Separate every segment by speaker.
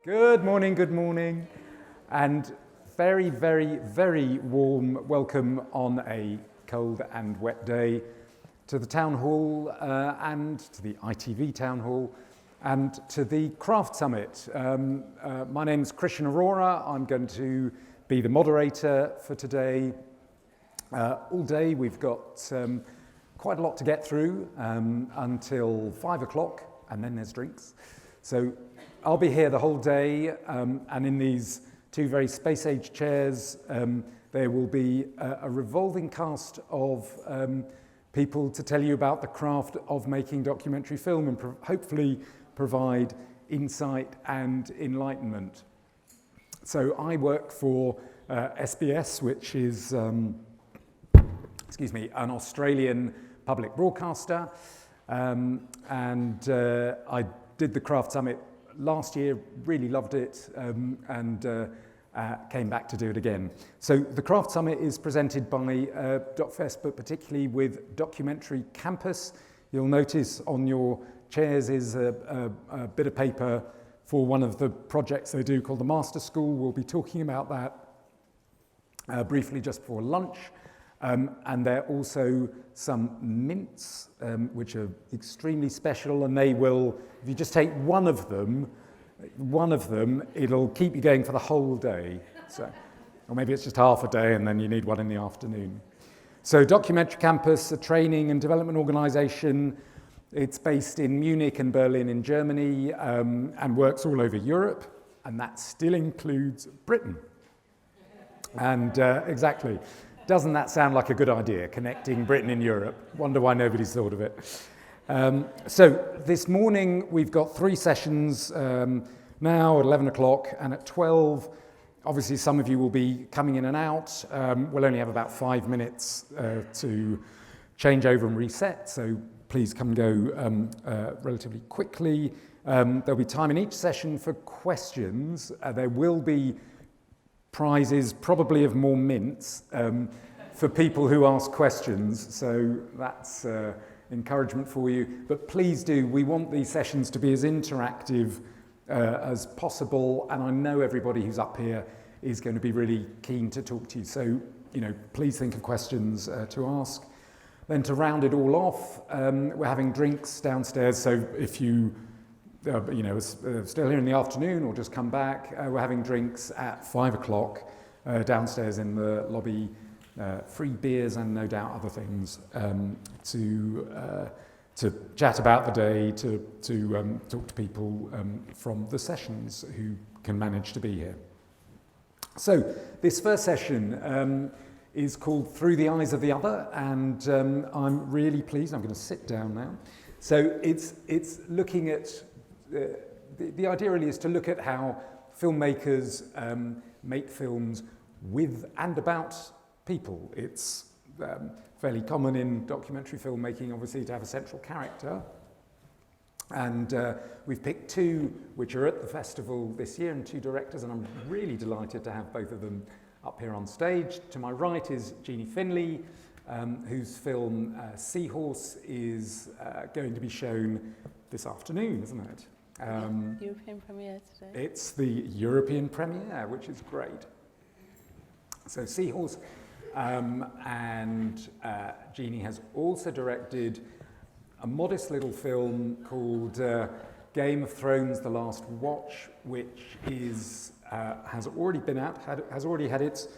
Speaker 1: Good morning, and very, very, very warm welcome on a cold and wet day to the Town Hall and to the ITV Town Hall and to the Craft Summit. My name's Krishan Arora. I'm going to be the moderator for today. All day we've got quite a lot to get through until 5 o'clock, and then there's drinks. So I'll be here the whole day, and in these two very space-age chairs, there will be a revolving cast of people to tell you about the craft of making documentary film and hopefully provide insight and enlightenment. So I work for SBS, which is, an Australian public broadcaster, and I did the Craft Summit last year, really loved it, and came back to do it again. So the Craft Summit is presented by DocFest, but particularly with Documentary Campus. You'll notice on your chairs is a bit of paper for one of the projects they do called the Master School. We'll be talking about that briefly just before lunch. And there are also some mints, which are extremely special, and they will, if you just take one of them, it'll keep you going for the whole day. So, or maybe it's just half a day and then you need one in the afternoon. So Documentary Campus, a training and development organisation. It's based in Munich and Berlin in Germany, and works all over Europe, and that still includes Britain. And exactly. Doesn't that sound like a good idea, connecting Britain and Europe? Wonder why nobody's thought of it. So this morning we've got three sessions now at 11 o'clock and at 12. Obviously some of you will be coming in and out. We'll only have about 5 minutes to change over and reset, so please come and go relatively quickly. There'll be time in each session for questions. There will be prizes, probably of more mints, for people who ask questions, so that's encouragement for you. But please do, we want these sessions to be as interactive as possible, and I know everybody who's up here is going to be really keen to talk to you, so please think of questions to ask. Then to round it all off, we're having drinks downstairs, so if you still here in the afternoon or just come back, we're having drinks at 5 o'clock downstairs in the lobby, free beers and no doubt other things to chat about the day, to talk to people from the sessions who can manage to be here. So this first session is called Through the Eyes of the Other, and I'm really pleased. I'm going to sit down now. So it's looking at the idea really is to look at how filmmakers make films with and about people. It's fairly common in documentary filmmaking, obviously, to have a central character. And we've picked two which are at the festival this year and two directors, and I'm really delighted to have both of them up here on stage. To my right is Jeannie Finley, whose film Seahorse is going to be shown this afternoon, isn't it?
Speaker 2: European premiere today.
Speaker 1: It's the European premiere, which is great. So Seahorse, and Jeannie has also directed a modest little film called Game of Thrones: The Last Watch, which is has already had its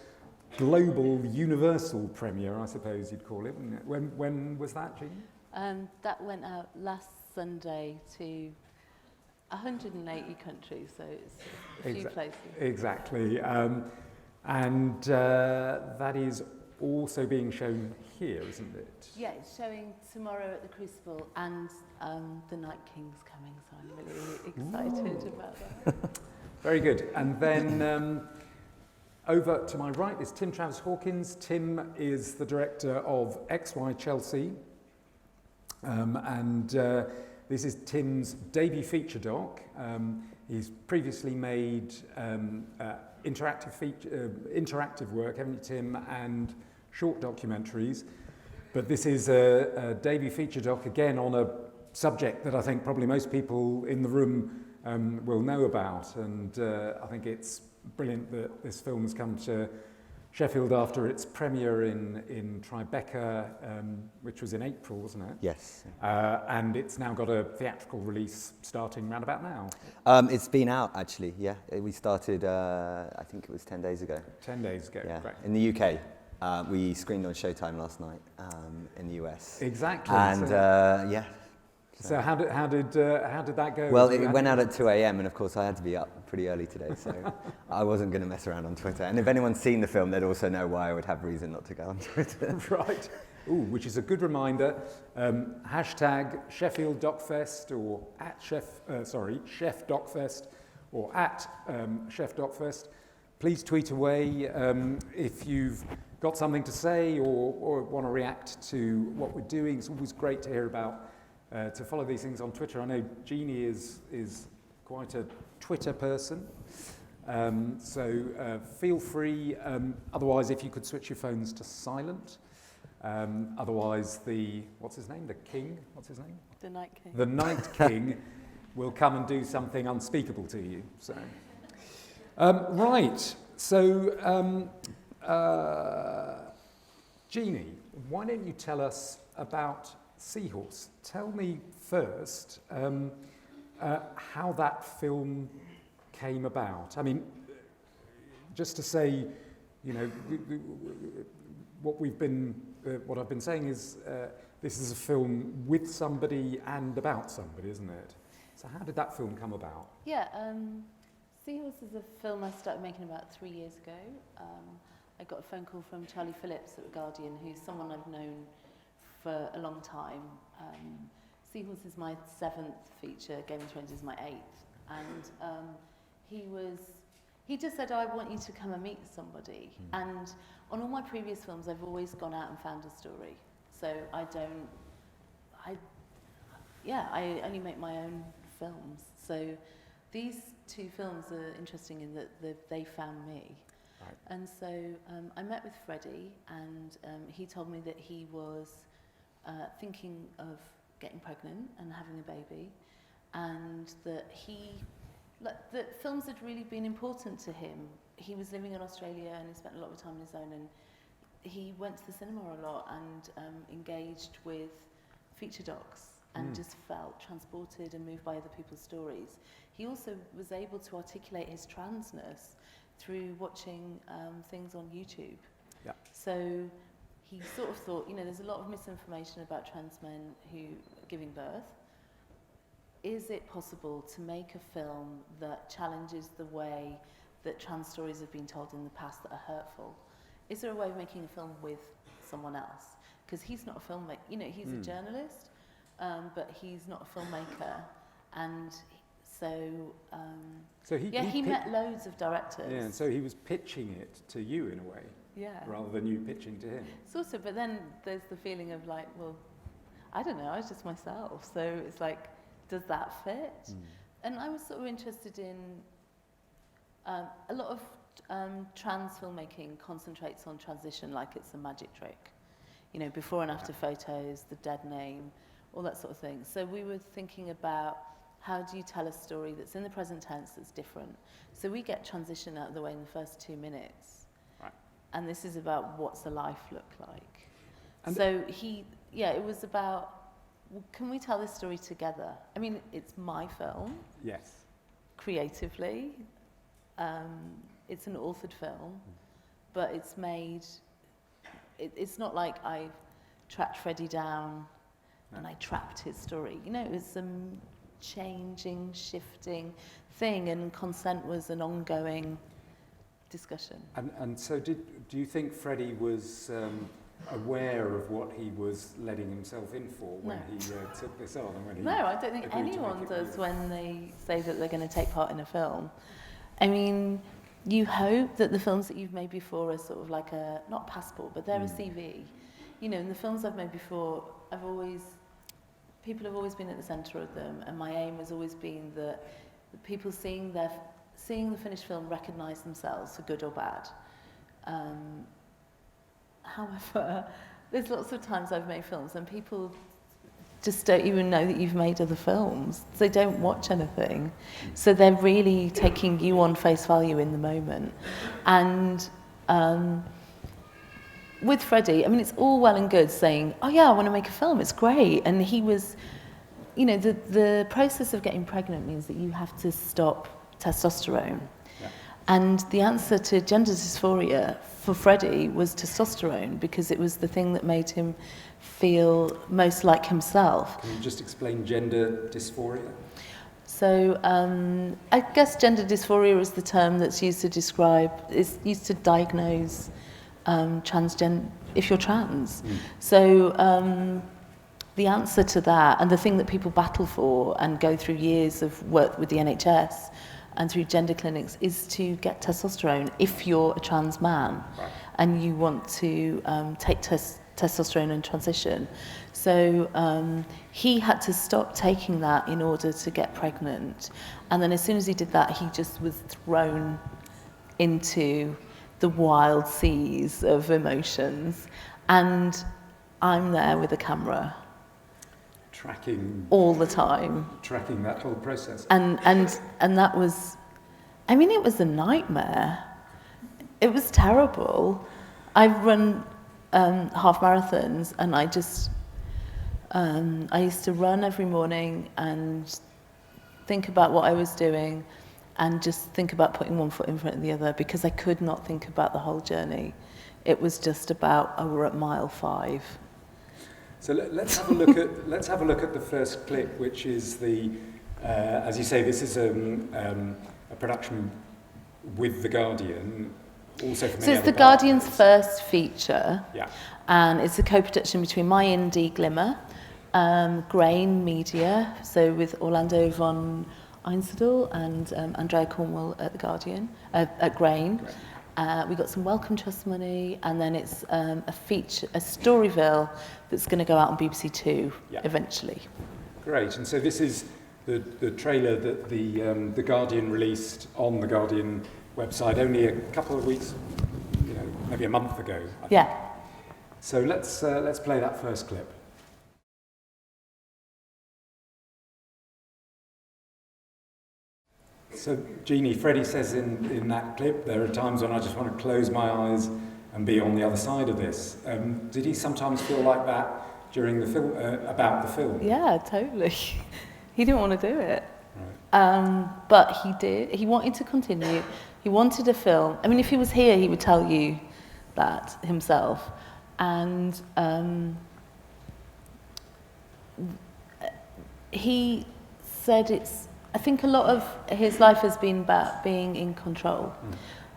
Speaker 1: global, universal premiere, I suppose you'd call it. When was that, Jeannie?
Speaker 2: That went out last Sunday to 180 countries, so it's a few places. Exactly.
Speaker 1: And that is also being shown here, isn't it?
Speaker 2: Yeah, it's showing tomorrow at the Crucible, and the Night King's coming, so I'm really excited about that.
Speaker 1: Very good. And then over to my right is Travis Hawkins. Tim is the director of XY Chelsea, and this is Tim's debut feature doc. He's previously made interactive work, haven't you, Tim, and short documentaries. But this is a debut feature doc, again, on a subject that I think probably most people in the room will know about. And I think it's brilliant that this film has come to Sheffield after its premiere in Tribeca, which was in April, wasn't it?
Speaker 3: Yes.
Speaker 1: And it's now got a theatrical release starting round about now.
Speaker 3: It's been out, actually, yeah. We started, I think it was 10 days ago.
Speaker 1: 10 days ago,
Speaker 3: yeah.
Speaker 1: Great.
Speaker 3: In the UK. We screened on Showtime last night in the US.
Speaker 1: Exactly.
Speaker 3: And, yeah.
Speaker 1: So how did that go?
Speaker 3: Well, it went out at 2 a.m. and of course I had to be up pretty early today, so I wasn't going to mess around on Twitter. And if anyone's seen the film, they'd also know why I would have reason not to go on Twitter.
Speaker 1: Right. Ooh, which is a good reminder. Hashtag Sheffield Docfest or at Chef Docfest or at Chef Docfest. Please tweet away if you've got something to say or want to react to what we're doing. It's always great to hear about. To follow these things on Twitter. I know Jeannie is quite a Twitter person, so feel free. Otherwise, if you could switch your phones to silent. Otherwise, what's his name? The King? What's his name?
Speaker 2: The Night King.
Speaker 1: The Night King will come and do something unspeakable to you. So, right. So, Jeannie, why don't you tell us about Seahorse? Tell me first how that film came about. I mean, just to say, you know, what I've been saying is this is a film with somebody and about somebody, isn't it? So how did that film come about?
Speaker 2: Yeah, Seahorse is a film I started making about 3 years ago. I got a phone call from Charlie Phillips at The Guardian, who's someone I've known for a long time. Seahorse is my 7th feature, Game of Thrones is my 8th. And he just said, I want you to come and meet somebody. And on all my previous films, I've always gone out and found a story. So I only make my own films. So these 2 films are interesting in that they found me. Right. And so I met with Freddie, and he told me that he was thinking of getting pregnant and having a baby, and that that films had really been important to him. He was living in Australia and he spent a lot of time on his own, and he went to the cinema a lot and engaged with feature docs and just felt transported and moved by other people's stories. He also was able to articulate his transness through watching things on YouTube. Yeah. So he sort of thought, you know, there's a lot of misinformation about trans men who are giving birth. Is it possible to make a film that challenges the way that trans stories have been told in the past that are hurtful? Is there a way of making a film with someone else? Because he's not a filmmaker, you know, he's a journalist, but he's not a filmmaker. And he met loads of directors. Yeah,
Speaker 1: and so he was pitching it to you in a way.
Speaker 2: Yeah.
Speaker 1: Rather than you pitching to him.
Speaker 2: Sort of, but then there's the feeling of like, well, I don't know, I was just myself. So it's like, does that fit? And I was sort of interested in, a lot of trans filmmaking concentrates on transition like it's a magic trick. You know, before and after photos, the dead name, all that sort of thing. So we were thinking about how do you tell a story that's in the present tense that's different? So we get transition out of the way in the first 2 minutes. And this is about what's a life look like. And so it was about, well, can we tell this story together? I mean, it's my film.
Speaker 1: Yes.
Speaker 2: Creatively. It's an authored film, but it's made, it's not like I tracked Freddie down and I trapped his story. You know, it was some changing, shifting thing, and consent was an ongoing discussion.
Speaker 1: And so do you think Freddie was aware of what he was letting himself in for when he took this on? And when he
Speaker 2: No, I don't think anyone does when they say that they're going to take part in a film. I mean, you hope that the films that you've made before are sort of like a, not passport, but they're a CV. You know, in the films I've made before, people have always been at the centre of them, and my aim has always been that the people seeing the finished film recognise themselves for good or bad. However, there's lots of times I've made films and people just don't even know that you've made other films. They don't watch anything. So they're really taking you on face value in the moment. And with Freddie, I mean, it's all well and good saying, oh yeah, I want to make a film, it's great. And he was, you know, the process of getting pregnant means that you have to stop testosterone. Yeah. And the answer to gender dysphoria for Freddie was testosterone, because it was the thing that made him feel most like himself.
Speaker 1: Can you just explain gender dysphoria?
Speaker 2: So I guess gender dysphoria is the term that's used to describe, is used to diagnose transgender, if you're trans. So the answer to that, and the thing that people battle for and go through years of work with the NHS and through gender clinics, is to get testosterone if you're a trans man. Right. And you want to take testosterone and transition. So he had to stop taking that in order to get pregnant. And then as soon as he did that, he just was thrown into the wild seas of emotions. And I'm there with a camera.
Speaker 1: Tracking
Speaker 2: all the time.
Speaker 1: Tracking that whole process.
Speaker 2: And that was, I mean, it was a nightmare. It was terrible. I've run half marathons, and I used to run every morning and think about what I was doing and just think about putting one foot in front of the other, because I could not think about the whole journey. It was just about, oh, we're at mile 5.
Speaker 1: So let's have a look at the first clip, which is the, as you say, this is a production with The Guardian, also from.
Speaker 2: So it's The Guardian's first feature,
Speaker 1: yeah,
Speaker 2: and it's a co-production between my indie Glimmer, Grain Media, so with Orlando von Einsiedel and Andrea Cornwell at The Guardian, at Grain. We got some Wellcome Trust money, and then it's a feature, a Storyville that's going to go out on BBC Two eventually. Great,
Speaker 1: and so this is the trailer that the Guardian released on the Guardian website only a couple of weeks, you know, maybe a month ago. I think.
Speaker 2: Yeah.
Speaker 1: So let's play that first clip. So, Jeannie, Freddie says in that clip, there are times when I just want to close my eyes and be on the other side of this. Did he sometimes feel like that during the film, about the film?
Speaker 2: Yeah, totally. He didn't want to do it. Right. But he did. He wanted to continue. He wanted a film. I mean, if he was here, he would tell you that himself. And he said I think a lot of his life has been about being in control.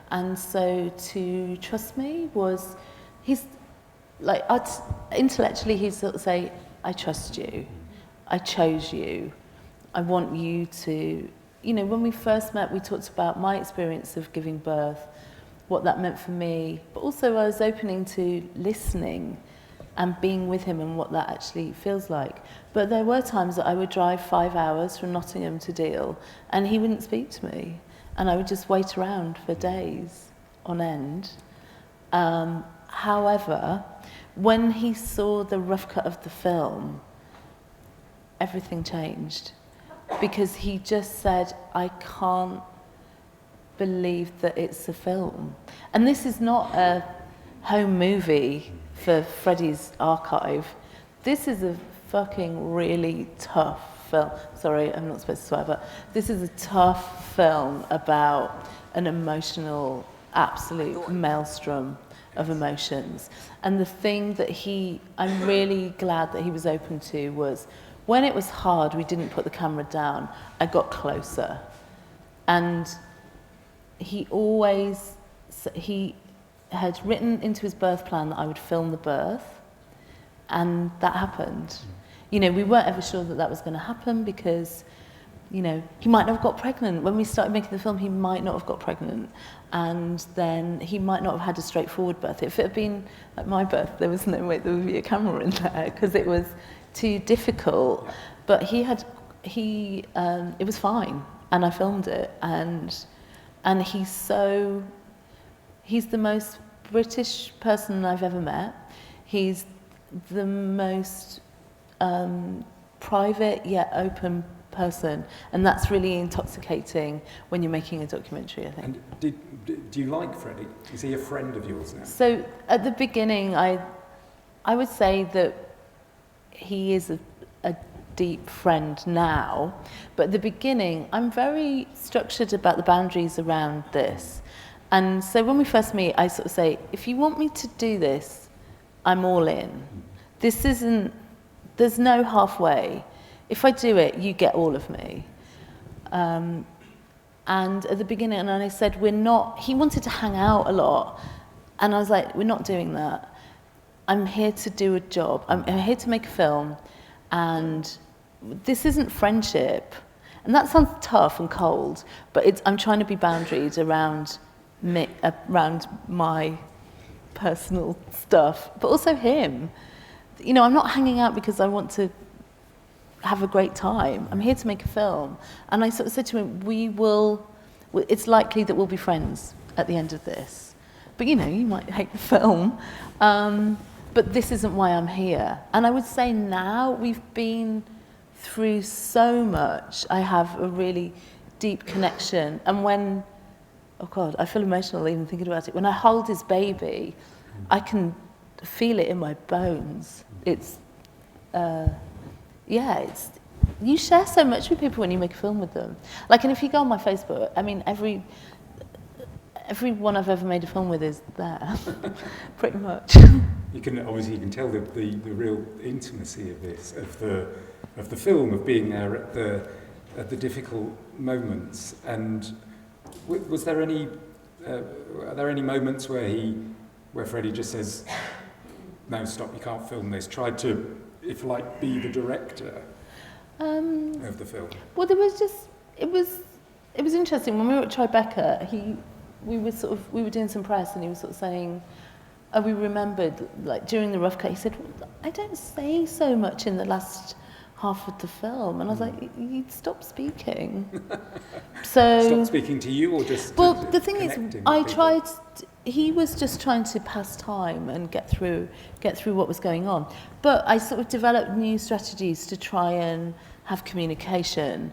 Speaker 2: And so to trust me was, he's like, intellectually he'd sort of say, I trust you, I chose you, I want you to, you know, when we first met, we talked about my experience of giving birth, what that meant for me, but also I was opening to listening and being with him and what that actually feels like. But there were times that I would drive 5 hours from Nottingham to Deal, and he wouldn't speak to me, and I would just wait around for days on end. However, when he saw the rough cut of the film, everything changed, because he just said, I can't believe that it's a film. And this is not a home movie for Freddie's archive. This is a fucking really tough film. Sorry, I'm not supposed to swear, but this is a tough film about an emotional, absolute maelstrom of emotions. And the thing that I'm really glad that he was open to was, when it was hard, we didn't put the camera down, I got closer. And he had written into his birth plan that I would film the birth, and that happened. You know, we weren't ever sure that that was going to happen, because, you know, he might not have got pregnant. When we started making the film, he might not have got pregnant, and then he might not have had a straightforward birth. If it had been like my birth, there was no way there would be a camera in there, because it was too difficult. But it was fine, and I filmed it, and he's the most British person I've ever met. He's the most private yet open person, and that's really intoxicating when you're making a documentary, I think.
Speaker 1: And do you like Freddie? Is he a friend of yours now?
Speaker 2: So at the beginning, I would say that he is a deep friend now, but at the beginning, I'm very structured about the boundaries around this. And so when we first meet, I sort of say, if you want me to do this, I'm all in. This isn't, there's no halfway. If I do it, you get all of me. And at the beginning, and I said, he wanted to hang out a lot. And I was like, we're not doing that. I'm here to do a job. I'm here to make a film. And this isn't friendship. And that sounds tough and cold, but I'm trying to be boundaried around my personal stuff, but also him. You know, I'm not hanging out because I want to have a great time. I'm here to make a film. And I sort of said to him, it's likely that we'll be friends at the end of this. But you know, you might hate the film. But this isn't why I'm here. And I would say now we've been through so much. I have a really deep connection. And when, oh God, I feel emotional even thinking about it. When I hold his baby, I can feel it in my bones. You share so much with people when you make a film with them. Like, and if you go on my Facebook, I mean, everyone I've ever made a film with is there, pretty much.
Speaker 1: You can tell the real intimacy of this, of the film, of being there at the difficult moments. And was there any are there any moments where Freddie just says, "No, stop! You can't film this"? Tried to, if like, be the director of the film.
Speaker 2: Well, it was interesting when we were at Tribeca. We were doing some press, and he was sort of saying, we remembered, like, during the rough cut, he said, I don't say so much in the last half of the film. And I was like, you'd stop speaking. So
Speaker 1: stop speaking to you, or just
Speaker 2: well, the thing is, he was just trying to pass time and get through what was going on. But I sort of developed new strategies to try and have communication.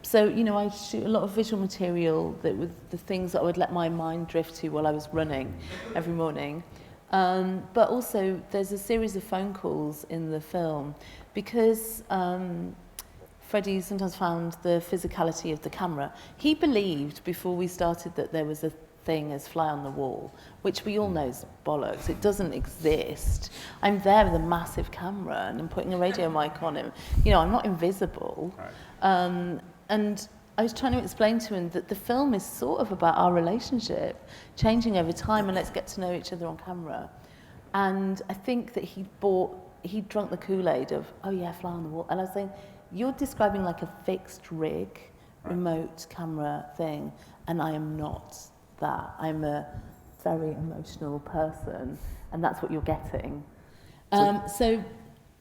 Speaker 2: So, you know, I shoot a lot of visual material that with the things that I would let my mind drift to while I was running every morning. But also, there's a series of phone calls in the film because Freddie sometimes found the physicality of the camera. He believed before we started that there was a thing as fly on the wall, which we all know is bollocks. It doesn't exist. I'm there with a massive camera and I'm putting a radio mic on him. You know, I'm not invisible. Right. And I was trying to explain to him that the film is sort of about our relationship changing over time, and let's get to know each other on camera. And I think that he'd drunk the Kool-Aid of, oh yeah, fly on the wall. And I was saying, you're describing like a fixed rig, remote camera thing, and I am not that. I'm a very emotional person, and that's what you're getting.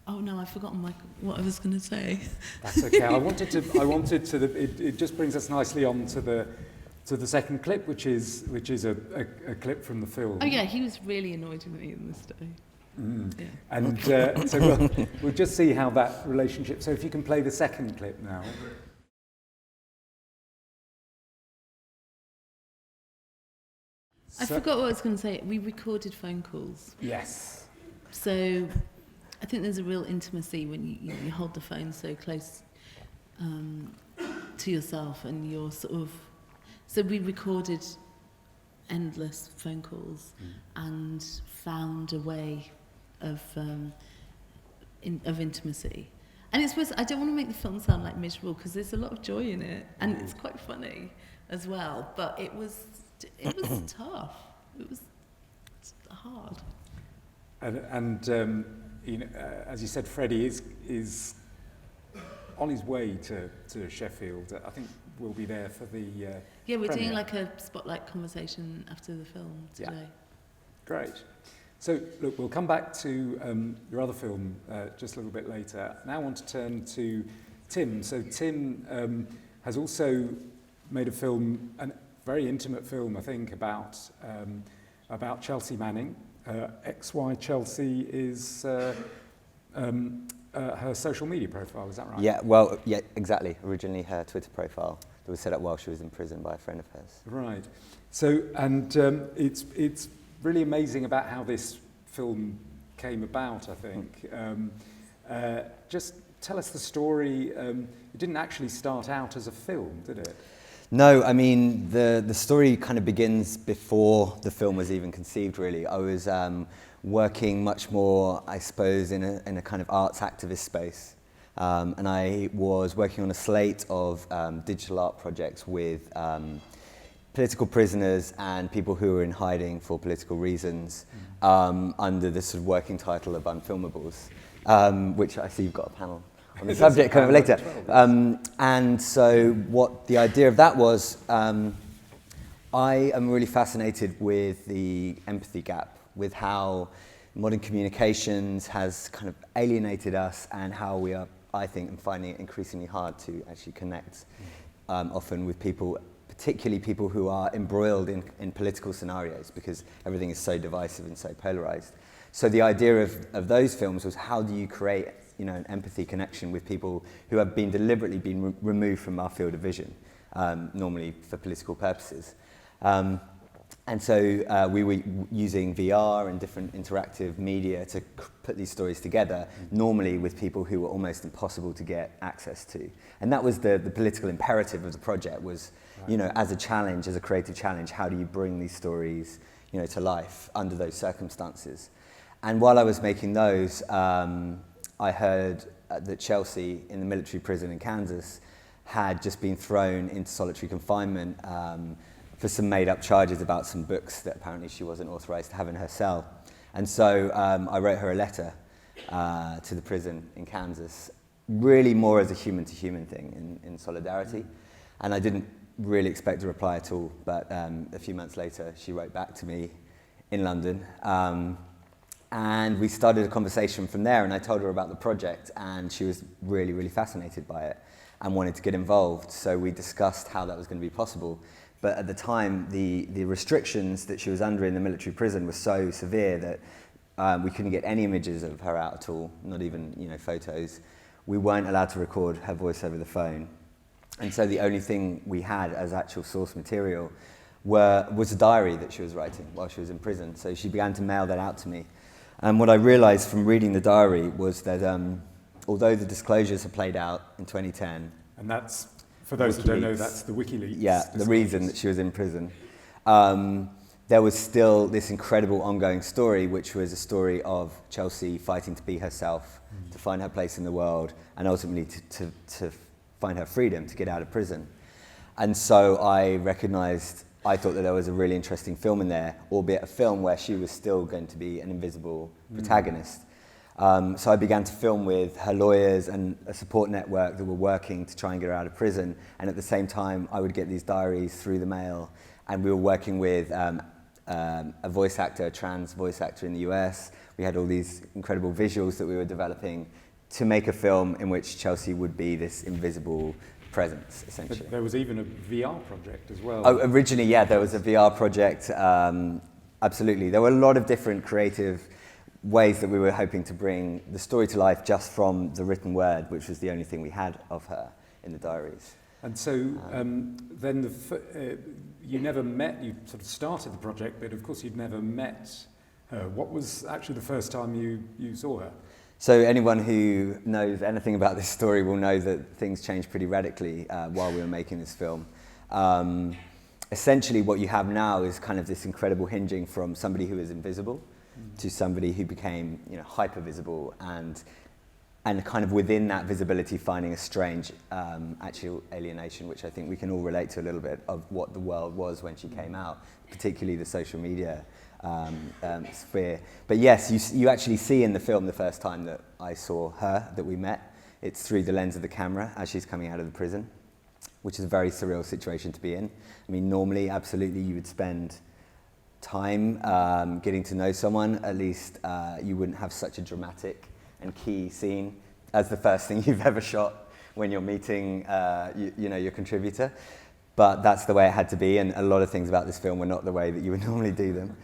Speaker 2: Oh no, I've forgotten what I was going to say.
Speaker 1: That's okay. It just brings us nicely on to the second clip, which is a clip from the film.
Speaker 2: Oh yeah, he was really annoyed with me in this day. Yeah.
Speaker 1: And so we'll just see how that relationship. So if you can play the second clip now.
Speaker 2: I forgot what I was going to say. We recorded phone calls.
Speaker 1: Yes.
Speaker 2: So I think there's a real intimacy when you hold the phone so close to yourself, and you're sort of. So we recorded endless phone calls and found a way of intimacy. And it's I don't want to make the film sound like miserable, because there's a lot of joy in it, and it's quite funny as well. But it was tough. It was hard.
Speaker 1: And you know, as you said, Freddie is on his way to Sheffield. I think we'll be there for the
Speaker 2: we're
Speaker 1: premiere.
Speaker 2: doing like a spotlight conversation after the film today.
Speaker 1: Yeah. Great. So look, we'll come back to your other film just a little bit later. Now I want to turn to Tim. So Tim has also made a film, a very intimate film, I think, about Chelsea Manning. XY Chelsea is her social media profile, is that right?
Speaker 3: Yeah, well, yeah, exactly. Originally her Twitter profile that was set up while she was in prison by a friend of hers.
Speaker 1: Right. So, and it's really amazing about how this film came about, I think. Just tell us the story. It didn't actually start out as a film, did it?
Speaker 3: No, I mean, the story kind of begins before the film was even conceived, really. I was working much more, I suppose, in a kind of arts activist space. And I was working on a slate of digital art projects with political prisoners and people who were in hiding for political reasons under the sort of working title of Unfilmables, which I see you've got a panel on the subject kind of later. And so what the idea of that was, I am really fascinated with the empathy gap, with how modern communications has kind of alienated us and how we are, I think, finding it increasingly hard to actually connect often with people, particularly people who are embroiled in political scenarios, because everything is so divisive and so polarized. So the idea of those films was, how do you create, you know, an empathy connection with people who have been deliberately been removed from our field of vision, normally for political purposes. And so we were using VR and different interactive media to put these stories together, normally with people who were almost impossible to get access to. And that was the political imperative of the project, was, you know, as a challenge, as a creative challenge, how do you bring these stories, you know, to life under those circumstances? And while I was making those, I heard that Chelsea, in the military prison in Kansas, had just been thrown into solitary confinement for some made-up charges about some books that apparently she wasn't authorized to have in her cell. And so I wrote her a letter to the prison in Kansas, really more as a human-to-human thing in solidarity. And I didn't really expect a reply at all, but a few months later she wrote back to me in London. And we started a conversation from there, and I told her about the project, and she was really, really fascinated by it and wanted to get involved. So we discussed how that was going to be possible. But at the time, the restrictions that she was under in the military prison were so severe that we couldn't get any images of her out at all, not even, you know, photos. We weren't allowed to record her voice over the phone. And so the only thing we had as actual source material was a diary that she was writing while she was in prison. So she began to mail that out to me. And what I realized from reading the diary was that although the disclosures had played out in 2010...
Speaker 1: And that's, for those who don't know, that's the WikiLeaks.
Speaker 3: Yeah, the reason that she was in prison. There was still this incredible ongoing story, which was a story of Chelsea fighting to be herself, to find her place in the world, and ultimately to find her freedom, to get out of prison. And so I thought that there was a really interesting film in there, albeit a film where she was still going to be an invisible protagonist. So I began to film with her lawyers and a support network that were working to try and get her out of prison. And at the same time, I would get these diaries through the mail. And we were working with a voice actor, a trans voice actor in the US. We had all these incredible visuals that we were developing to make a film in which Chelsea would be this invisible presence, essentially.
Speaker 1: But there was even a VR project as well.
Speaker 3: Oh, originally, yeah, there was a VR project. Absolutely. There were a lot of different creative ways that we were hoping to bring the story to life just from the written word, which was the only thing we had of her in the diaries.
Speaker 1: And so then you never met, you sort of started the project, but of course you'd never met her. What was actually the first time you saw her?
Speaker 3: So anyone who knows anything about this story will know that things changed pretty radically while we were making this film. Essentially what you have now is kind of this incredible hinging from somebody who is invisible to somebody who became, you know, hyper visible, and kind of within that visibility finding a strange actual alienation, which I think we can all relate to a little bit, of what the world was when she came out, particularly the social media sphere. But yes, you actually see in the film the first time that I saw her, that we met, it's through the lens of the camera as she's coming out of the prison, which is a very surreal situation to be in. I mean, normally, absolutely, you would spend time getting to know someone. At least you wouldn't have such a dramatic and key scene as the first thing you've ever shot when you're meeting you know, your contributor. But that's the way it had to be, and a lot of things about this film were not the way that you would normally do them.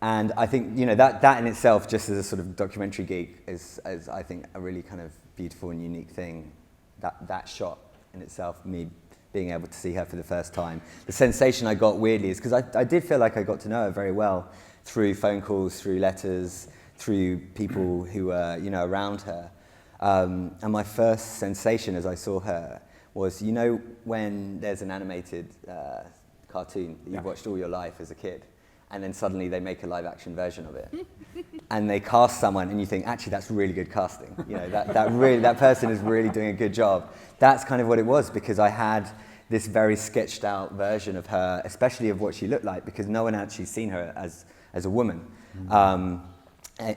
Speaker 3: And I think, you know, that in itself, just as a sort of documentary geek, is I think a really kind of beautiful and unique thing. That shot in itself, me being able to see her for the first time. The sensation I got weirdly is because I did feel like I got to know her very well through phone calls, through letters, through people who were, you know, around her. And my first sensation as I saw her was, you know, when there's an animated cartoon that you've watched all your life as a kid, and then suddenly they make a live action version of it, and they cast someone, and you think, actually, that's really good casting. You know, that person is really doing a good job. That's kind of what it was, because I had this very sketched out version of her, especially of what she looked like, because no one had actually seen her as a woman.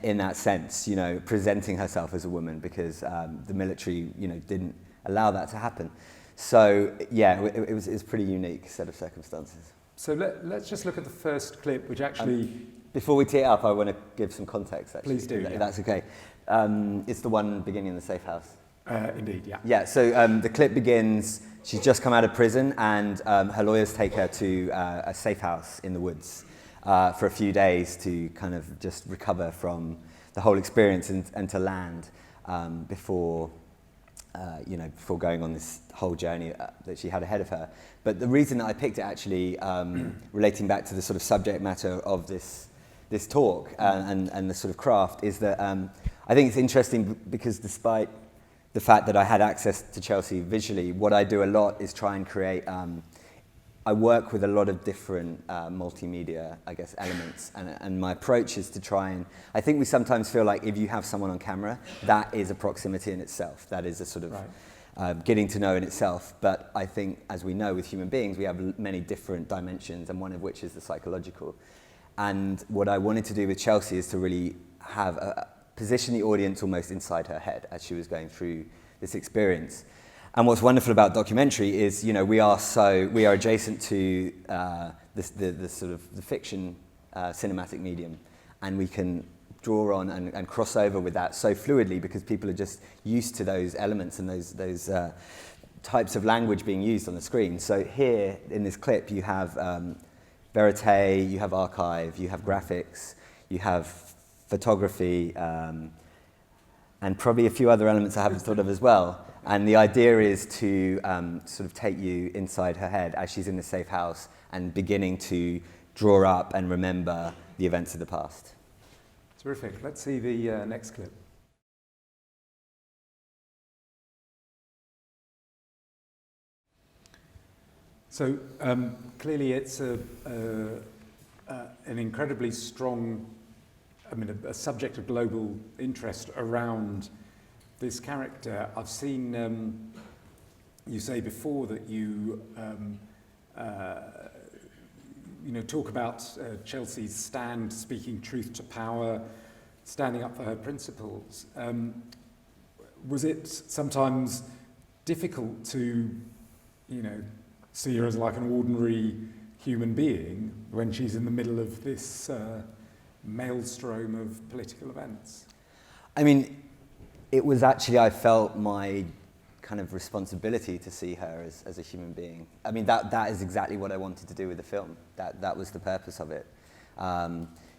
Speaker 3: In that sense, you know, presenting herself as a woman, because the military, you know, didn't allow that to happen. So yeah, it was a pretty unique set of circumstances.
Speaker 1: So let's just look at the first clip, which actually...
Speaker 3: Before we tee it up, I want to give some context, actually.
Speaker 1: Please do,
Speaker 3: if
Speaker 1: yeah.
Speaker 3: that's okay. It's the one beginning in the safe house.
Speaker 1: Indeed, yeah.
Speaker 3: Yeah, so the clip begins, she's just come out of prison, and her lawyers take her to a safe house in the woods for a few days to kind of just recover from the whole experience and to land before going on this whole journey that she had ahead of her. But the reason that I picked it, actually, relating back to the sort of subject matter of this talk and the sort of craft, is that I think it's interesting because despite the fact that I had access to Chelsea visually, what I do a lot is try and create, I work with a lot of different multimedia, I guess, elements, and my approach is to try and, I think we sometimes feel like if you have someone on camera, that is a proximity in itself, that is a sort of getting to know in itself. But I think, as we know with human beings, we have many different dimensions, and one of which is the psychological. And what I wanted to do with Chelsea is to really have position the audience almost inside her head as she was going through this experience. And what's wonderful about documentary is, you know, we are adjacent to the sort of the fiction cinematic medium, and we can draw on and cross over with that so fluidly because people are just used to those elements and those types of language being used on the screen. So here in this clip, you have verite, you have archive, you have graphics, you have photography, and probably a few other elements I haven't thought of as well. And the idea is to sort of take you inside her head as she's in the safe house and beginning to draw up and remember the events of the past.
Speaker 1: Terrific. Let's see the next clip. So clearly it's an incredibly strong, a subject of global interest around this character. I've seen you say before that you talk about Chelsea's stand, speaking truth to power, standing up for her principles. Was it sometimes difficult to, see her as like an ordinary human being when she's in the middle of this maelstrom of political events?
Speaker 3: I mean, it was actually, I felt my kind of responsibility to see her as a human being. I mean, that is exactly what I wanted to do with the film. That was the purpose of it.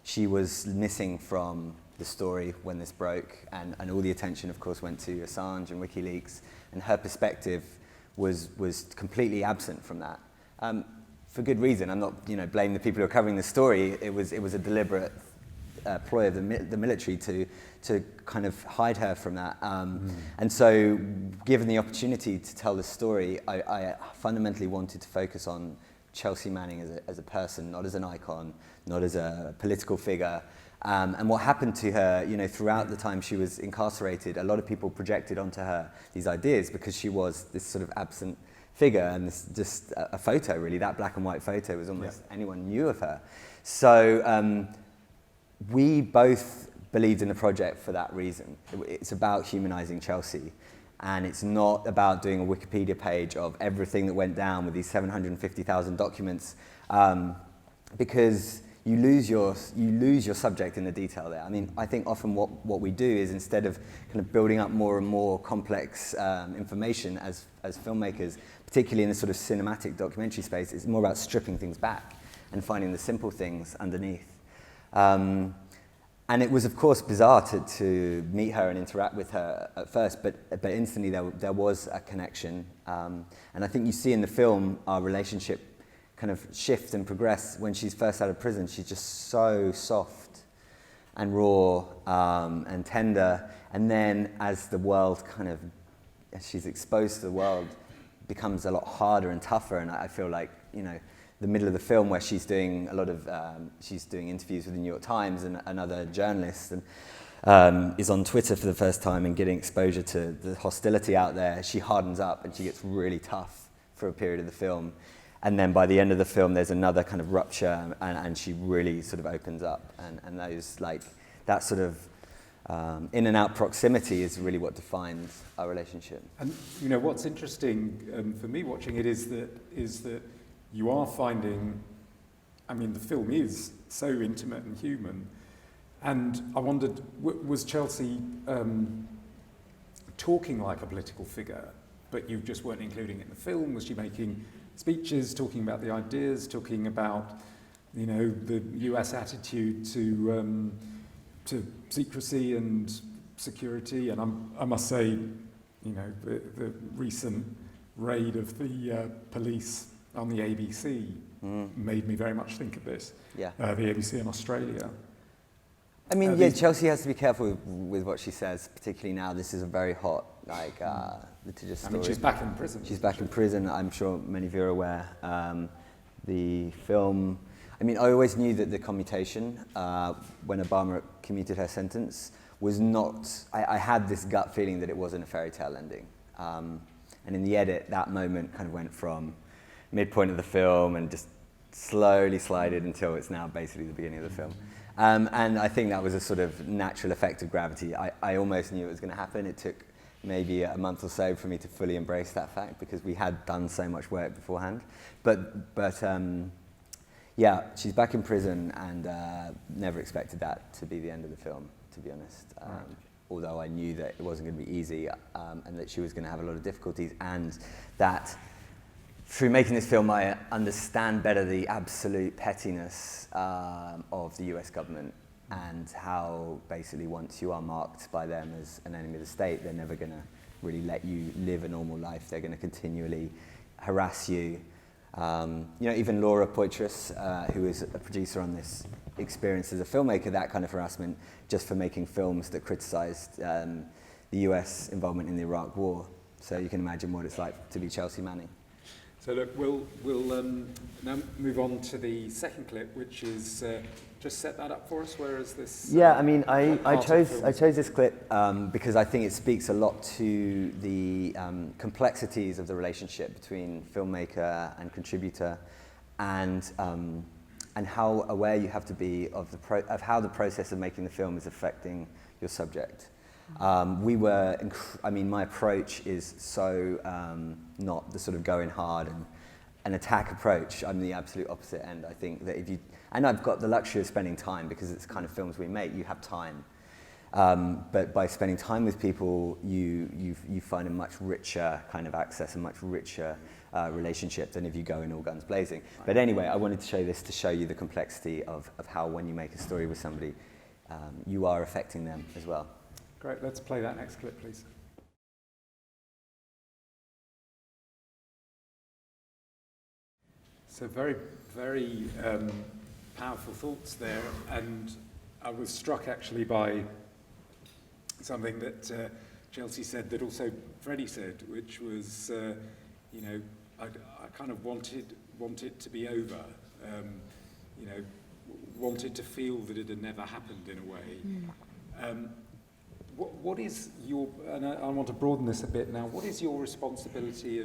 Speaker 3: She was missing from the story when this broke, and all the attention, of course, went to Assange and WikiLeaks, and her perspective was completely absent from that. For good reason. I'm not, blaming the people who are covering the story. It was a deliberate ploy of the military to kind of hide her from that. And so, given the opportunity to tell the story, I fundamentally wanted to focus on Chelsea Manning as a person, not as an icon, not as a political figure. And what happened to her, throughout the time she was incarcerated, a lot of people projected onto her these ideas because she was this sort of absent figure, and this just a photo, really. That black and white photo was almost anyone knew of her. So we both believed in the project for that reason. It's about humanizing Chelsea, and it's not about doing a Wikipedia page of everything that went down with these 750,000 documents, because you lose your subject in the detail there. I mean, I think often what we do is, instead of kind of building up more and more complex information as filmmakers, particularly in the sort of cinematic documentary space, it's more about stripping things back and finding the simple things underneath. And it was, of course, bizarre to meet her and interact with her at first, but instantly there was a connection. And I think you see in the film our relationship kind of shift and progress. When she's first out of prison, she's just so soft and raw and tender. And then as the world as she's exposed to the world, becomes a lot harder and tougher. And I feel like, the middle of the film where she's doing she's doing interviews with the New York Times and another journalist, and is on Twitter for the first time and getting exposure to the hostility out there, she hardens up and she gets really tough for a period of the film. And then by the end of the film, there's another kind of rupture, and she really sort of opens up. And those, that sort of in and out proximity is really what defines our relationship.
Speaker 1: And what's interesting for me watching it is that you are finding, the film is so intimate and human. And I wondered, was Chelsea talking like a political figure, but you just weren't including it in the film? Was she making speeches, talking about the ideas, talking about, the US attitude to secrecy and security? And I must say, the recent raid of the police on the ABC made me very much think of this.
Speaker 3: Yeah.
Speaker 1: The ABC in Australia.
Speaker 3: Chelsea has to be careful with what she says, particularly now. This is a very hot, litigious story.
Speaker 1: She's back in prison.
Speaker 3: She's back in prison. I'm sure many of you are aware. The film, I always knew that the commutation, when Obama commuted her sentence, was not, I had this gut feeling that it wasn't a fairy tale ending. And in the edit, that moment kind of went from midpoint of the film and just slowly slided until it's now basically the beginning of the film. And I think that was a sort of natural effect of gravity. I almost knew it was going to happen. It took maybe a month or so for me to fully embrace that fact, because we had done so much work beforehand. But she's back in prison, and never expected that to be the end of the film, to be honest.
Speaker 1: Right.
Speaker 3: Although I knew that it wasn't going to be easy, and that she was going to have a lot of difficulties, and that through making this film, I understand better the absolute pettiness of the US government, and how basically once you are marked by them as an enemy of the state, they're never going to really let you live a normal life. They're going to continually harass you. Even Laura Poitras, who is a producer on this, experienced as a filmmaker that kind of harassment just for making films that criticised the US involvement in the Iraq War. So you can imagine what it's like to be Chelsea Manning.
Speaker 1: So look, we'll now move on to the second clip, which is just set that up for us. Where is this?
Speaker 3: I chose this clip because I think it speaks a lot to the complexities of the relationship between filmmaker and contributor, and how aware you have to be of how the process of making the film is affecting your subject. My approach is so not the sort of going hard and attack approach. I'm the absolute opposite end. I think that and I've got the luxury of spending time, because it's the kind of films we make, you have time. But by spending time with people, you find a much richer kind of access, a much richer relationship than if you go in all guns blazing. But anyway, I wanted to show this to show you the complexity of how when you make a story with somebody, you are affecting them as well.
Speaker 1: Great, let's play that next clip, please. So very, very powerful thoughts there, and I was struck actually by something that Chelsea said that also Freddie said, which was, I kind of wanted it to be over, wanted to feel that it had never happened in a way. What is your, and I want to broaden this a bit now, what is your responsibility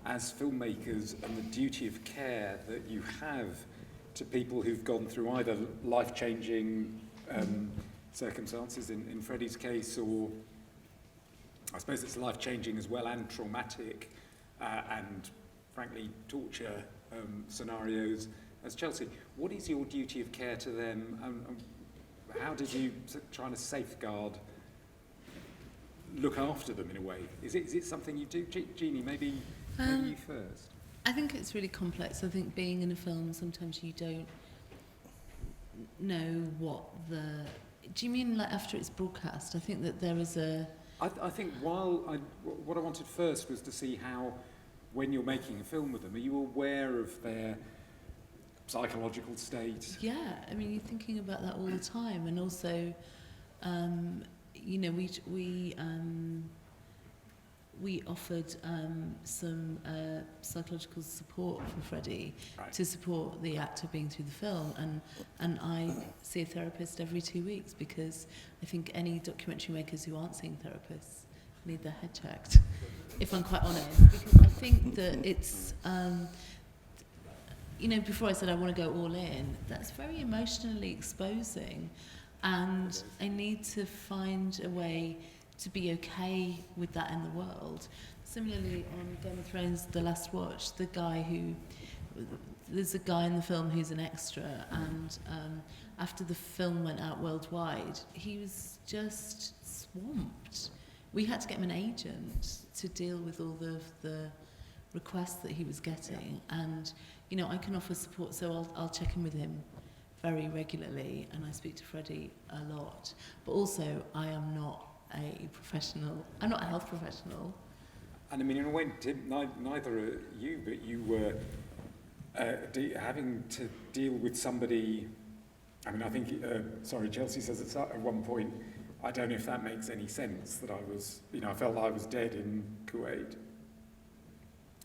Speaker 1: as filmmakers and the duty of care that you have to people who've gone through either life-changing circumstances in Freddie's case, or I suppose it's life-changing as well and traumatic and frankly torture scenarios as Chelsea? What is your duty of care to them? How did you try to safeguard, look after them in a way? Is it something you do? Jeannie, maybe you first.
Speaker 2: I think it's really complex. I think being in a film, sometimes you don't know what the... Do you mean like after it's broadcast? I think that there is a...
Speaker 1: I think what I wanted first was to see how, when you're making a film with them, are you aware of their psychological state?
Speaker 2: Yeah, I mean, you're thinking about that all the time, and also, you know, we offered some psychological support for Freddie to support the actor being through the film, and I see a therapist every 2 weeks, because I think any documentary makers who aren't seeing therapists need their head checked, if I'm quite honest, because I think that it's, you know, before I said I want to go all in, that's very emotionally exposing, and I need to find a way to be okay with that in the world. Similarly, on Game of Thrones, The Last Watch, there's a guy in the film who's an extra, and after the film went out worldwide, he was just swamped. We had to get him an agent to deal with all the requests that he was getting, and you know, I can offer support, so I'll check in with him very regularly, and I speak to Freddie a lot. But also, I am not a professional. I'm not a health professional.
Speaker 1: And I mean, in a way, neither are you, but you were having to deal with somebody. I mean, I think, Chelsea says at one point, I don't know if that makes any sense, that I was, you know, I felt I was dead in Kuwait.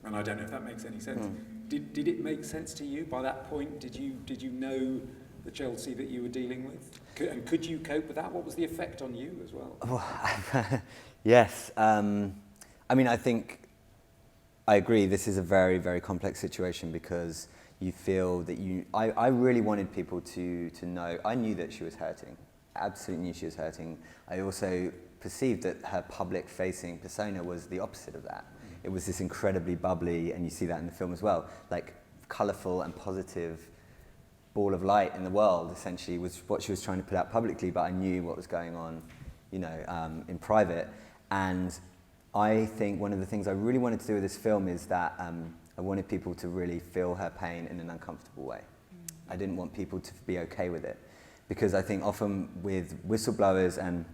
Speaker 1: And I don't know if that makes any sense. Did it make sense to you by that point? Did you know the Chelsea that you were dealing with? And could you cope with that? What was the effect on you as well?
Speaker 3: Yes. I mean, I think I agree. This is a very, very complex situation, because you feel that I really wanted people to know. I knew that she was hurting. Absolutely knew she was hurting. I also perceived that her public-facing persona was the opposite of that. It was this incredibly bubbly, and you see that in the film as well, like colourful and positive ball of light in the world, essentially, was what she was trying to put out publicly, but I knew what was going on, you know, in private. And I think one of the things I really wanted to do with this film is that I wanted people to really feel her pain in an uncomfortable way. I didn't want people to be okay with it, because I think often with whistleblowers and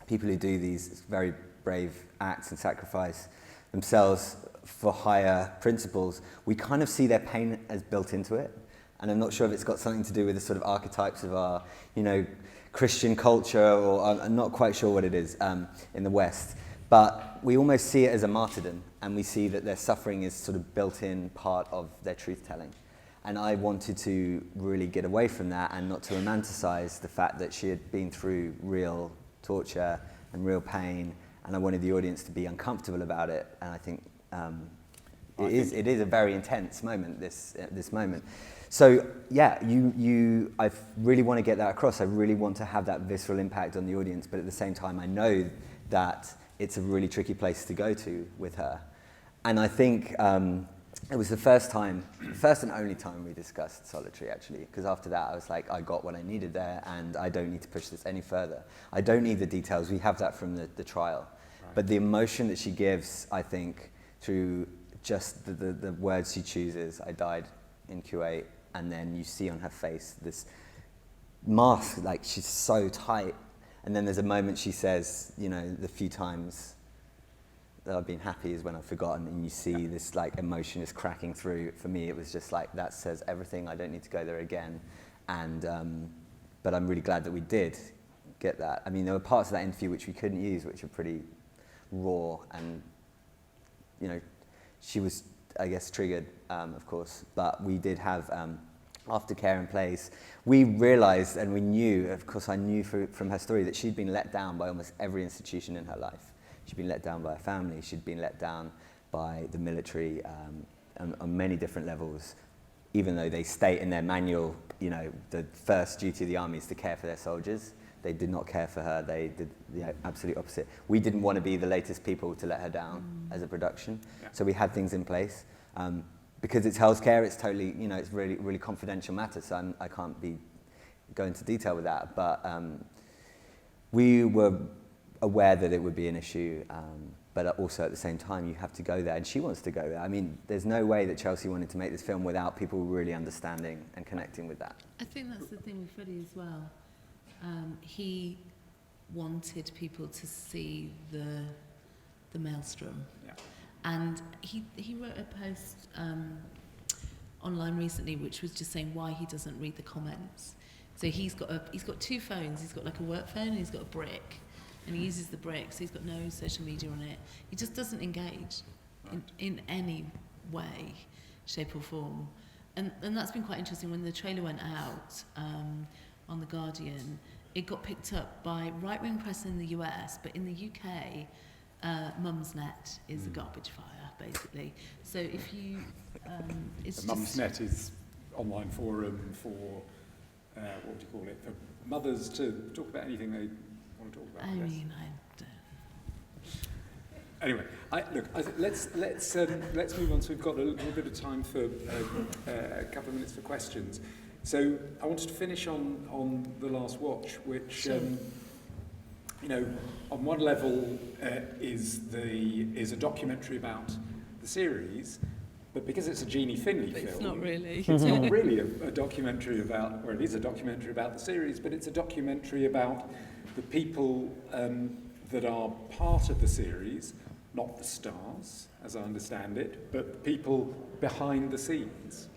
Speaker 3: people who do these very brave acts and sacrifice themselves for higher principles, we kind of see their pain as built into it. And I'm not sure if it's got something to do with the sort of archetypes of our, you know, Christian culture, or I'm not quite sure what it is in the West. But we almost see it as a martyrdom, and we see that their suffering is sort of built-in part of their truth-telling. And I wanted to really get away from that and not to romanticize the fact that she had been through real torture and real pain, and I wanted the audience to be uncomfortable about it. And I think it is a very intense moment, this moment. So yeah, I really want to get that across. I really want to have that visceral impact on the audience, but at the same time, I know that it's a really tricky place to go to with her. And I think it was the first and only time we discussed solitary, actually, because after that I was like, I got what I needed there, and I don't need to push this any further. I don't need the details. We have that from the trial. Right. But the emotion that she gives, I think, through just the words she chooses, I died in Kuwait, and then you see on her face this mask, like she's so tight. And then there's a moment she says, you know, the few times that I've been happy is when I've forgotten, and you see this like emotion is cracking through. For me, it was just like, that says everything. I don't need to go there again. And but I'm really glad that we did get that. I mean, there were parts of that interview which we couldn't use, which are pretty raw, and you know, she was, I guess, triggered, of course, but we did have aftercare in place. We realized, and we knew, of course I knew from her story, that she'd been let down by almost every institution in her life. She'd been let down by her family, she'd been let down by the military on many different levels, even though they state in their manual, you know, the first duty of the army is to care for their soldiers. They did not care for her, they did the absolute opposite. We didn't want to be the latest people to let her down as a production, so we had things in place. Because it's healthcare, it's totally, you know, it's really, really confidential matter, so I can't go into detail with that, but we were aware that it would be an issue, but also at the same time you have to go there, and she wants to go there. I mean, there's no way that Chelsea wanted to make this film without people really understanding and connecting with that.
Speaker 2: I think that's the thing with Freddie as well. He wanted people to see the maelstrom.
Speaker 1: Yeah.
Speaker 2: And he wrote a post online recently which was just saying why he doesn't read the comments. So he's got two phones. He's got like a work phone and he's got a brick. And he uses the brick, so he's got no social media on it. He just doesn't engage in any way, shape or form. And that's been quite interesting. When the trailer went out on The Guardian, it got picked up by right-wing press in the US, but in the UK, Mumsnet is a garbage fire, basically. So if you... it's
Speaker 1: Mumsnet is online forum for, what would you call it, for mothers to talk about anything they want to talk about.
Speaker 2: I
Speaker 1: guess.
Speaker 2: mean, I don't...
Speaker 1: Anyway, let's move on. So we've got a little bit of time for a couple of minutes for questions. So I wanted to finish on The Last Watch, which
Speaker 2: Sure.
Speaker 1: you know, on one level is a documentary about the series, but because it's a Jeannie Finley film,
Speaker 2: It's not really.
Speaker 1: it's not really a documentary about, or it is a documentary about the series, but it's a documentary about the people that are part of the series, not the stars, as I understand it, but people behind the scenes.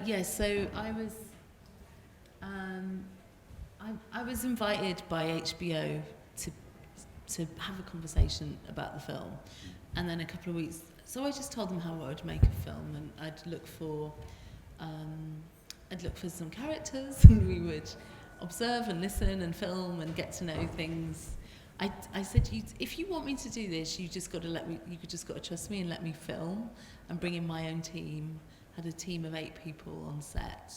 Speaker 2: Yes, so I was invited by HBO to have a conversation about the film, and then a couple of weeks. So I just told them how I would make a film, and I'd look for some characters, and we would observe and listen and film and get to know things. I said, if you want me to do this, you just got to trust me and let me film and bring in my own team. Had a team of 8 people on set,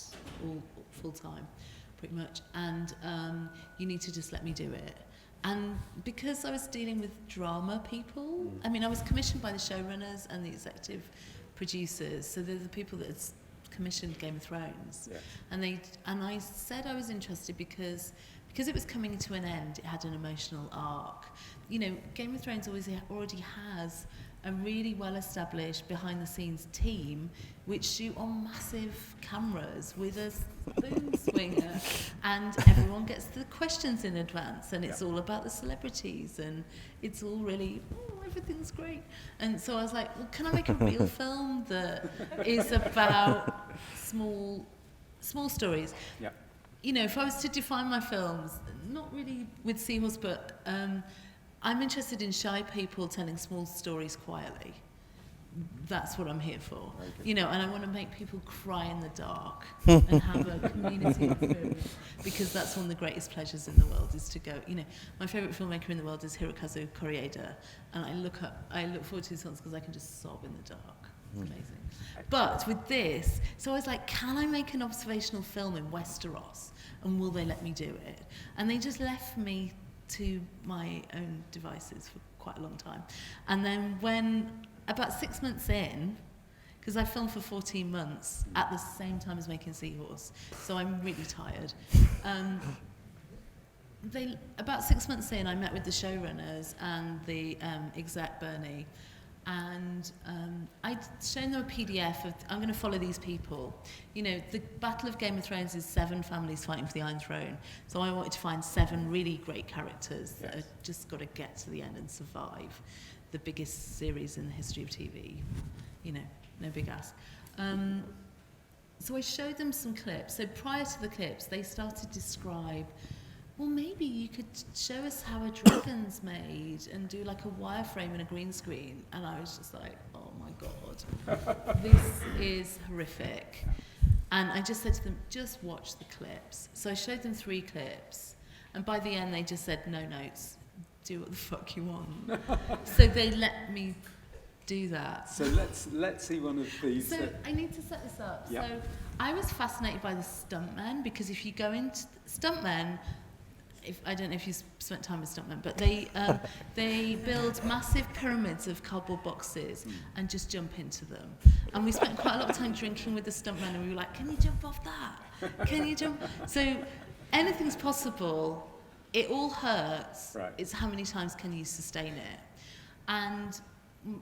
Speaker 2: all full time, pretty much. And you need to just let me do it. And because I was dealing with drama people, I mean, I was commissioned by the showrunners and the executive producers, so they're the people that had commissioned Game of Thrones. Yeah. And I said I was interested because it was coming to an end. It had an emotional arc. You know, Game of Thrones already has a really well-established behind-the-scenes team which shoot on massive cameras with a boom swinger, and everyone gets the questions in advance, and it's all about the celebrities, and it's all really, everything's great. And so I was like, well, can I make a real film that is about small stories?
Speaker 1: Yeah.
Speaker 2: You know, if I was to define my films, not really with Seahorse, but I'm interested in shy people telling small stories quietly. That's what I'm here for. You know, and I want to make people cry in the dark and have a community experience, because that's one of the greatest pleasures in the world, is to go, you know, my favourite filmmaker in the world is Hirokazu Koreeda, and I look forward to his films because I can just sob in the dark. It's amazing. But with this, so I was like, can I make an observational film in Westeros, and will they let me do it? And they just left me to my own devices for quite a long time. And then when, about 6 months in, because I filmed for 14 months at the same time as making Seahorse, so I'm really tired. About 6 months in, I met with the showrunners and the exec, Bernie, and I'd shown them a PDF of, I'm going to follow these people. You know, the Battle of Game of Thrones is 7 families fighting for the Iron Throne. So I wanted to find 7 really great characters that have just got to get to the end and survive the biggest series in the history of TV. You know, no big ask. So I showed them some clips. So prior to the clips, they started to describe, well, maybe you could show us how a dragon's made and do like a wireframe and a green screen. And I was just like, oh my God, this is horrific. And I just said to them, just watch the clips. So I showed them 3 clips. And by the end, they just said, no notes, do what the fuck you want. So they let me do that.
Speaker 1: So let's see one of these.
Speaker 2: So I need to set this up.
Speaker 1: Yep.
Speaker 2: So I was fascinated by the stuntmen, because if you go into stuntmen, I don't know if you've spent time with stuntmen, but they build massive pyramids of cardboard boxes and just jump into them. And we spent quite a lot of time drinking with the stuntmen, and we were like, can you jump off that? Can you jump? So anything's possible. It all hurts.
Speaker 1: Right.
Speaker 2: It's how many times can you sustain it? And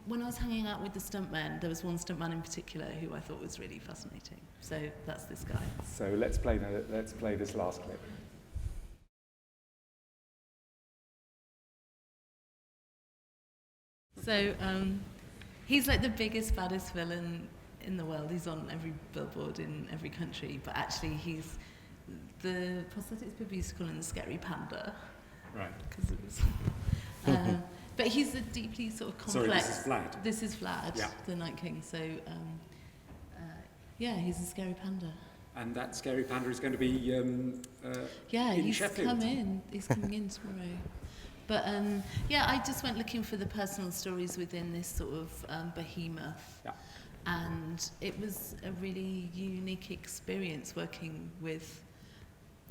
Speaker 2: when I was hanging out with the stuntmen, there was one stuntman in particular who I thought was really fascinating. So that's this guy.
Speaker 1: So let's play this last clip.
Speaker 2: So he's like the biggest, baddest villain in the world. He's on every billboard in every country, but actually he's the prosthetics people used to call him the scary panda.
Speaker 1: Right.
Speaker 2: Because it was. But he's a deeply sort of complex.
Speaker 1: Sorry, this is Vlad.
Speaker 2: This is Vlad,
Speaker 1: Yeah.
Speaker 2: the Night King. So yeah, he's a scary panda.
Speaker 1: And that scary panda is going to be
Speaker 2: Yeah,
Speaker 1: in
Speaker 2: he's
Speaker 1: Sheffield.
Speaker 2: come in. He's coming in tomorrow. But yeah, I just went looking for the personal stories within this sort of behemoth.
Speaker 1: Yeah.
Speaker 2: And it was a really unique experience working with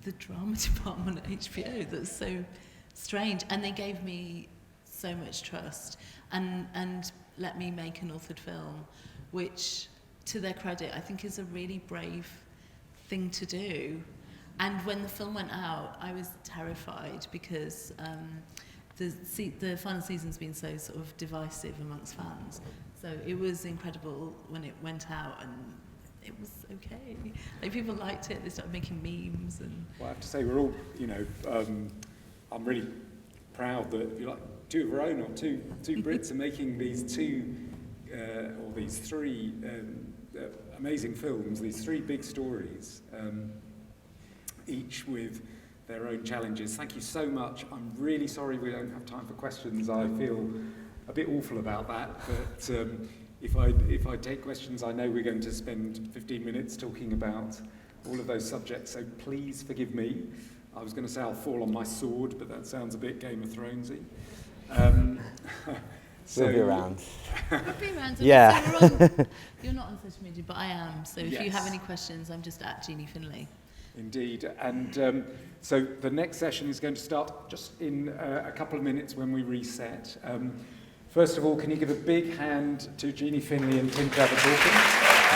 Speaker 2: the drama department at HBO. That's so strange. And they gave me so much trust and let me make an authored film, which, to their credit, I think is a really brave thing to do. And when the film went out, I was terrified because the final season's been so sort of divisive amongst fans. So it was incredible when it went out, and it was okay. Like, people liked it. They started making memes, and
Speaker 1: Well, I have to say, we're all, I'm really proud that, if you like, two of our own, or two Brits are making these three amazing films, these three big stories, each with their own challenges. Thank you so much. I'm really sorry we don't have time for questions. I feel a bit awful about that, but if I take questions, I know we're going to spend 15 minutes talking about all of those subjects, so please forgive me. I was going to say I'll fall on my sword, but that sounds a bit Game of Thronesy.
Speaker 3: We'll be around.
Speaker 2: we'll be around.
Speaker 3: Yeah.
Speaker 2: So you're not on social media, but I am. So if you
Speaker 1: Yes.
Speaker 2: have any questions, I'm just at Jeannie Finley.
Speaker 1: Indeed, and so the next session is going to start just in a couple of minutes when we reset. First of all, can you give a big hand to Jeannie Finley and Travis Hawkins?